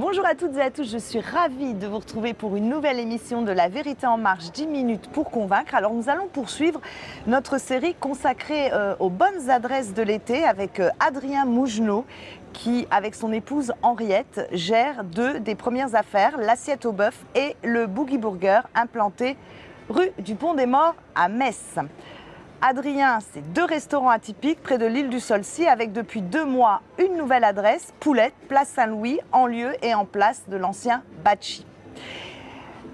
Bonjour à toutes et à tous, je suis ravie de vous retrouver pour une nouvelle émission de La Vérité en Marche, 10 minutes pour convaincre. Alors nous allons poursuivre notre série consacrée aux bonnes adresses de l'été avec Adrien Mougenot qui, avec son épouse Henriette, gère deux des premières affaires, l'Assiette au bœuf et le Boogie Burger, implanté rue du Pont des Morts à Metz. Adrien, c'est deux restaurants atypiques près de l'île du Solcy avec depuis 2 mois une nouvelle adresse, Poulette, place Saint-Louis, en lieu et en place de l'ancien Batchi.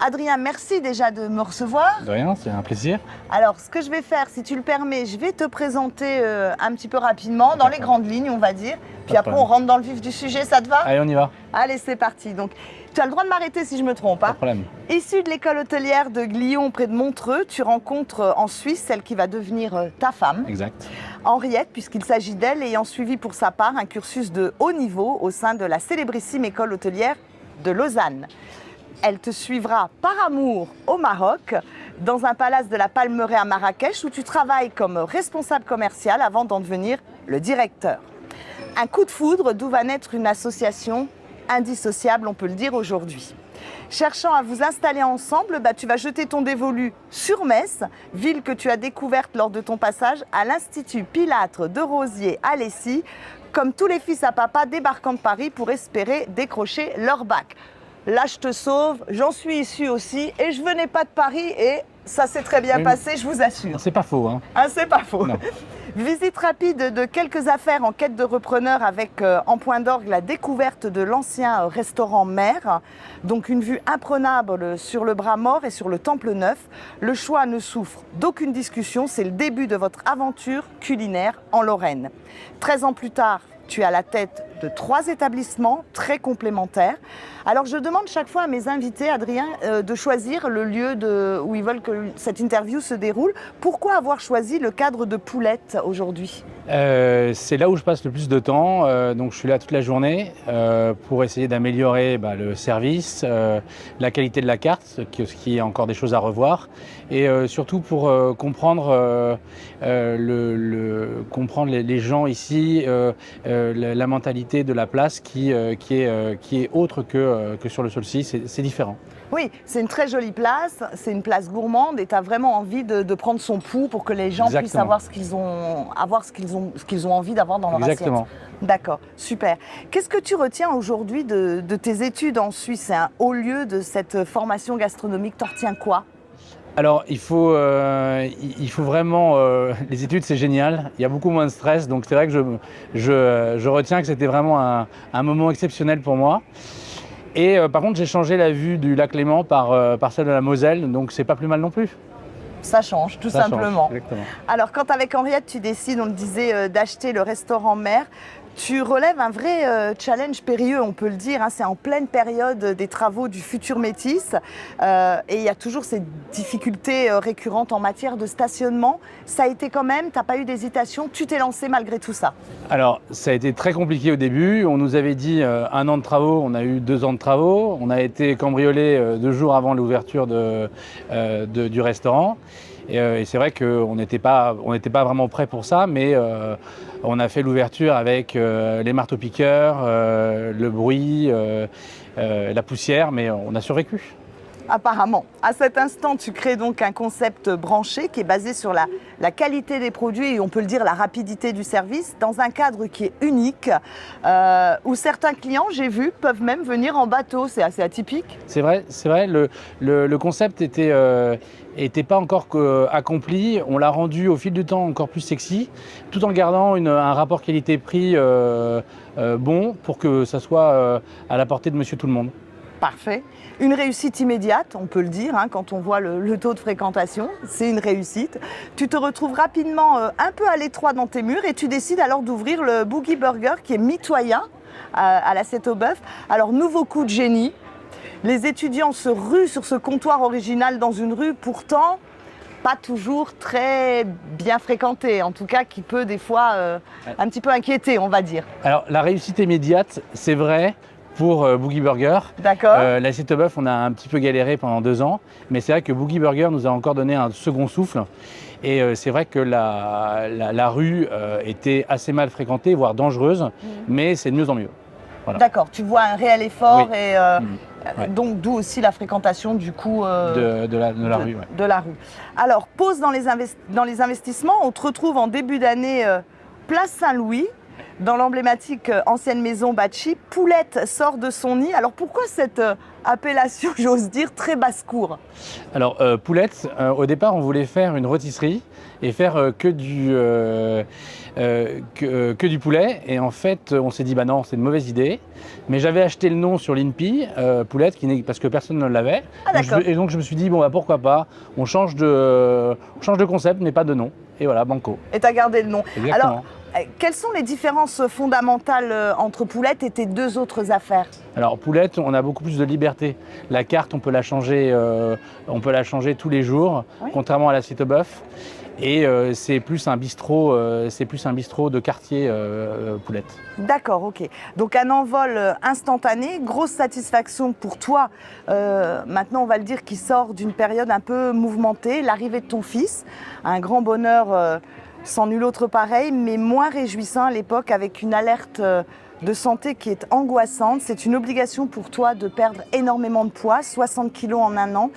Adrien, merci déjà de me recevoir. De rien, c'est un plaisir. Alors, ce que je vais faire, si tu le permets, je vais te présenter un petit peu rapidement, dans les grandes lignes, on va dire. Puis après, on rentre dans le vif du sujet, ça te va? Allez, on y va. Allez, c'est parti. Donc, tu as le droit de m'arrêter si je me trompe. Pas de problème. Issu de l'école hôtelière de Glion, près de Montreux, tu rencontres en Suisse celle qui va devenir ta femme. Exact. Henriette, puisqu'il s'agit d'elle, ayant suivi pour sa part un cursus de haut niveau au sein de la célébrissime école hôtelière de Lausanne. Elle te suivra par amour au Maroc, dans un palace de la Palmeraie à Marrakech, où tu travailles comme responsable commercial avant d'en devenir le directeur. Un coup de foudre d'où va naître une association indissociable, on peut le dire aujourd'hui. Cherchant à vous installer ensemble, tu vas jeter ton dévolu sur Metz, ville que tu as découverte lors de ton passage à l'Institut Pilâtre de Rosiers à Lessy, comme tous les fils à papa débarquant de Paris pour espérer décrocher leur bac. Là, je te sauve, j'en suis issue aussi et je venais pas de Paris et ça s'est très bien passé, je vous assure. C'est pas faux, hein. Ah, c'est pas faux. Non. Visite rapide de quelques affaires en quête de repreneur avec en point d'orgue la découverte de l'ancien restaurant Mère. Donc une vue imprenable sur le bras mort et sur le Temple Neuf. Le choix ne souffre d'aucune discussion, c'est le début de votre aventure culinaire en Lorraine. 13 ans plus tard, tu es à la tête de 3 établissements très complémentaires. Alors je demande chaque fois à mes invités, Adrien, de choisir le lieu où ils veulent que cette interview se déroule. Pourquoi avoir choisi le cadre de Poulette aujourd'hui ? C'est là où je passe le plus de temps, donc je suis là toute la journée pour essayer d'améliorer le service, la qualité de la carte, qui est encore des choses à revoir, et surtout pour comprendre, comprendre les gens ici, la mentalité de la place qui est autre que sur le Solcy, c'est différent. Oui, c'est une très jolie place, c'est une place gourmande et tu as vraiment envie de prendre son pouls pour que les gens puissent avoir ce qu'ils ont envie d'avoir dans leur assiette. D'accord, super. Qu'est-ce que tu retiens aujourd'hui de tes études en Suisse? C'est un haut lieu de cette formation gastronomique, t'en retiens quoi? Alors, il faut vraiment... les études, c'est génial. Il y a beaucoup moins de stress. Donc, c'est vrai que je retiens que c'était vraiment un moment exceptionnel pour moi. Et par contre, j'ai changé la vue du lac Léman par celle de la Moselle. Donc, c'est pas plus mal non plus. Ça change, tout simplement. Exactement. Alors, quand avec Henriette, tu décides, on le disait, d'acheter le restaurant Mère, tu relèves un vrai challenge périlleux, on peut le dire. Hein. C'est en pleine période des travaux du futur Métis. Et il y a toujours ces difficultés récurrentes en matière de stationnement. Ça a été quand même, tu n'as pas eu d'hésitation, tu t'es lancé malgré tout ça? Alors, ça a été très compliqué au début. On nous avait dit 1 an de travaux, on a eu 2 ans de travaux. On a été cambriolés 2 jours avant l'ouverture du restaurant. Et c'est vrai qu'on n'était pas vraiment prêt pour ça, mais on a fait l'ouverture avec les marteaux-piqueurs, le bruit, la poussière, mais on a survécu. Apparemment. À cet instant, tu crées donc un concept branché qui est basé sur la qualité des produits et on peut le dire la rapidité du service dans un cadre qui est unique où certains clients, j'ai vu, peuvent même venir en bateau. C'est assez atypique. C'est vrai. Le concept était pas encore accompli. On l'a rendu au fil du temps encore plus sexy tout en gardant un rapport qualité-prix bon pour que ça soit à la portée de monsieur tout le monde. Parfait. Une réussite immédiate, on peut le dire, hein, quand on voit le taux de fréquentation, c'est une réussite. Tu te retrouves rapidement un peu à l'étroit dans tes murs et tu décides alors d'ouvrir le Boogie Burger qui est mitoyen à l'Assiette au bœuf. Alors, nouveau coup de génie. Les étudiants se ruent sur ce comptoir original dans une rue pourtant pas toujours très bien fréquentée, en tout cas qui peut des fois un petit peu inquiéter, on va dire. Alors, la réussite immédiate, c'est vrai. Pour Boogie Burger. D'accord. L'assiette au bœuf, on a un petit peu galéré pendant 2 ans, mais c'est vrai que Boogie Burger nous a encore donné un second souffle. Et c'est vrai que la rue était assez mal fréquentée, voire dangereuse, mais c'est de mieux en mieux. Voilà. D'accord, tu vois un réel effort Oui. et Ouais. donc d'où aussi la fréquentation du coup De la rue. Ouais. de la rue. Alors, pause dans les investissements, on te retrouve en début d'année place Saint-Louis, dans l'emblématique ancienne maison Bachi. Poulette sort de son nid. Alors pourquoi cette appellation, j'ose dire, très basse-cour? Alors, Poulette, au départ, on voulait faire une rôtisserie et faire que du poulet. Et en fait, on s'est dit, bah non, c'est une mauvaise idée. Mais j'avais acheté le nom sur l'INPI, Poulette, parce que personne ne l'avait. Ah, d'accord. Et donc, je me suis dit, bon, bah, pourquoi pas, on change de concept, mais pas de nom. Et voilà, banco. Et tu as gardé le nom. Exactement. Alors, quelles sont les différences fondamentales entre Poulette et tes deux autres affaires? Alors Poulette, on a beaucoup plus de liberté. La carte, on peut la changer tous les jours, Oui. contrairement à l'assiette au bœuf. Et c'est plus un bistrot de quartier Poulette. D'accord, ok. Donc un envol instantané, grosse satisfaction pour toi. Maintenant, on va le dire, qui sort d'une période un peu mouvementée, l'arrivée de ton fils, un grand bonheur sans nul autre pareil, mais moins réjouissant à l'époque, avec une alerte de santé qui est angoissante. C'est une obligation pour toi de perdre énormément de poids, 60 kilos en un an.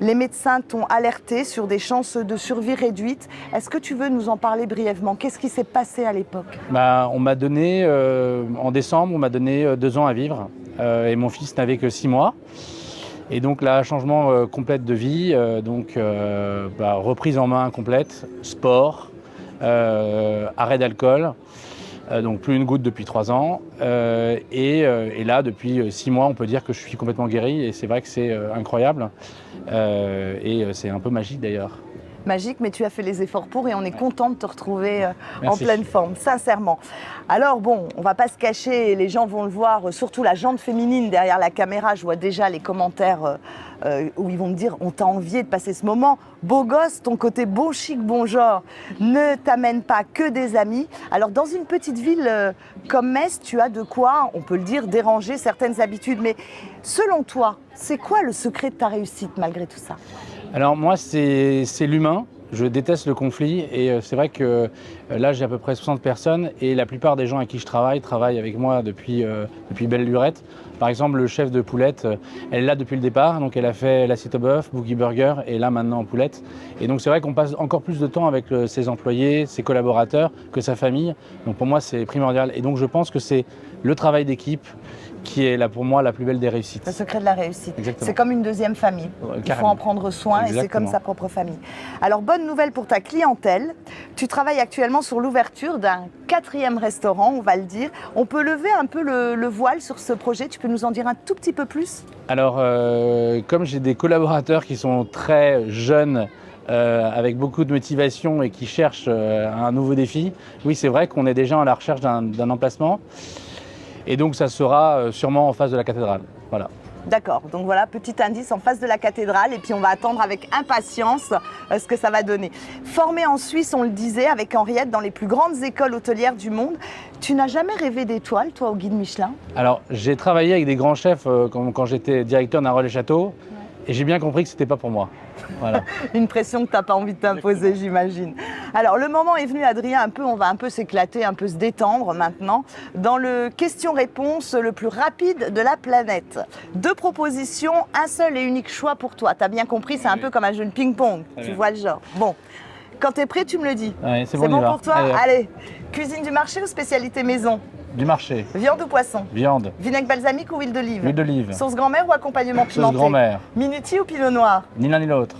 Les médecins t'ont alerté sur des chances de survie réduites. Est-ce que tu veux nous en parler brièvement? Qu'est-ce qui s'est passé à l'époque? Bah, on m'a donné, en décembre, on m'a donné 2 ans à vivre. Et mon fils n'avait que 6 mois. Et donc là, changement complet de vie, reprise en main complète, sport, arrêt d'alcool, donc plus une goutte depuis 3 ans. Et là, depuis 6 mois, on peut dire que je suis complètement guéri et c'est vrai que c'est incroyable. Et c'est un peu magique d'ailleurs. Magique, mais tu as fait les efforts pour et on est content de te retrouver en Merci. pleine forme, sincèrement. Alors bon, on va pas se cacher, les gens vont le voir, surtout la jante féminine derrière la caméra, je vois déjà les commentaires où ils vont me dire on t'a envié de passer ce moment. Beau gosse, ton côté bon chic, bon genre ne t'amène pas que des amis. Alors dans une petite ville comme Metz, tu as de quoi, on peut le dire, déranger certaines habitudes. Mais selon toi, c'est quoi le secret de ta réussite malgré tout ça? Alors moi, c'est l'humain. Je déteste le conflit et c'est vrai que là, j'ai à peu près 60 personnes et la plupart des gens avec qui je travaillent avec moi depuis belle lurette. Par exemple, le chef de Poulette, elle est là depuis le départ, donc elle a fait l'assiette au bœuf, Boogie Burger et là maintenant en Poulette. Et donc c'est vrai qu'on passe encore plus de temps avec ses employés, ses collaborateurs que sa famille. Donc pour moi, c'est primordial. Et donc je pense que c'est le travail d'équipe qui est là pour moi la plus belle des réussites. Le secret de la réussite. Exactement. C'est comme une deuxième famille. Il faut Carrément. en prendre soin et c'est comme Exactement. sa propre famille. Alors, bonne nouvelle pour ta clientèle. Tu travailles actuellement sur l'ouverture d'un 4e restaurant, on va le dire. On peut lever un peu le voile sur ce projet. Tu peux nous en dire un tout petit peu plus? Alors, comme j'ai des collaborateurs qui sont très jeunes, avec beaucoup de motivation et qui cherchent un nouveau défi, oui, c'est vrai qu'on est déjà à la recherche d'un emplacement. Et donc, ça sera sûrement en face de la cathédrale. Voilà. D'accord, donc voilà, petit indice en face de la cathédrale et puis on va attendre avec impatience ce que ça va donner. Formé en Suisse, on le disait, avec Henriette dans les plus grandes écoles hôtelières du monde, tu n'as jamais rêvé d'étoiles, toi, au guide Michelin? Alors, j'ai travaillé avec des grands chefs quand j'étais directeur d'un relais château et j'ai bien compris que ce n'était pas pour moi. Voilà. Une pression que tu n'as pas envie de t'imposer, j'imagine. Alors, le moment est venu, Adrien, on va un peu s'éclater, un peu se détendre maintenant, dans le question-réponse le plus rapide de la planète. 2 propositions, un seul et unique choix pour toi. Tu as bien compris, c'est un peu comme un jeu de ping-pong, tu vois le genre. Bon, quand tu es prêt, tu me le dis. Ouais, c'est bon, bon, on y va. pour toi? Allez, cuisine du marché ou spécialité maison? Du marché, Viande ou poisson? viande, Vinaigre balsamique ou huile d'olive? huile d'olive, Sauce grand-mère ou accompagnement sauce pimenté? grand-mère, Minuti ou pinot noir? ni l'un ni l'autre.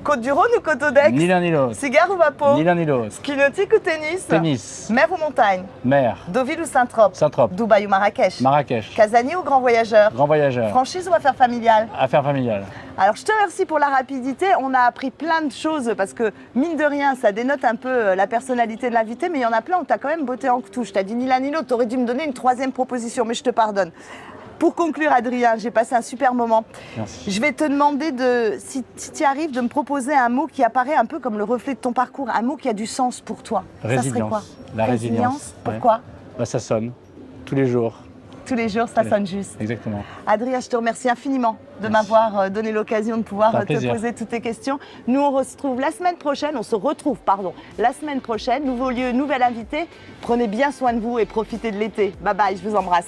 Côte du Rhône ou Côte d'Aix? Ni l'un ni l'autre. Cigare ou vapeau? Ni l'un ni l'autre. Ski nautique ou tennis? Tennis, Mer ou montagne? mer, Deauville ou Saint-Trope? Saint-Trope, Dubaï ou Marrakech? Marrakech, Casanier ou grand voyageur? grand voyageur, Franchise ou affaires familiales? affaires familiales. Alors je te remercie pour la rapidité, on a appris plein de choses parce que mine de rien ça dénote un peu la personnalité de l'invité, mais il y en a plein où tu as quand même botté en touche. Tu as dit ni l'un ni l'autre, tu aurais dû me donner une 3e proposition, mais je te pardonne. Pour conclure, Adrien, j'ai passé un super moment. Merci. Je vais te demander, si tu arrives, de me proposer un mot qui apparaît un peu comme le reflet de ton parcours, un mot qui a du sens pour toi. Ça serait quoi? La résilience. Pourquoi? Ouais. Bah, ça sonne tous les jours. tous les jours, ça Allez. sonne juste. Exactement. Adrien, je te remercie infiniment de Merci. m'avoir donné l'occasion de pouvoir C'est un te plaisir. poser toutes tes questions. Nous, on se retrouve la semaine prochaine, la semaine prochaine, nouveau lieu, nouvel invité. Prenez bien soin de vous et profitez de l'été. Bye bye, je vous embrasse.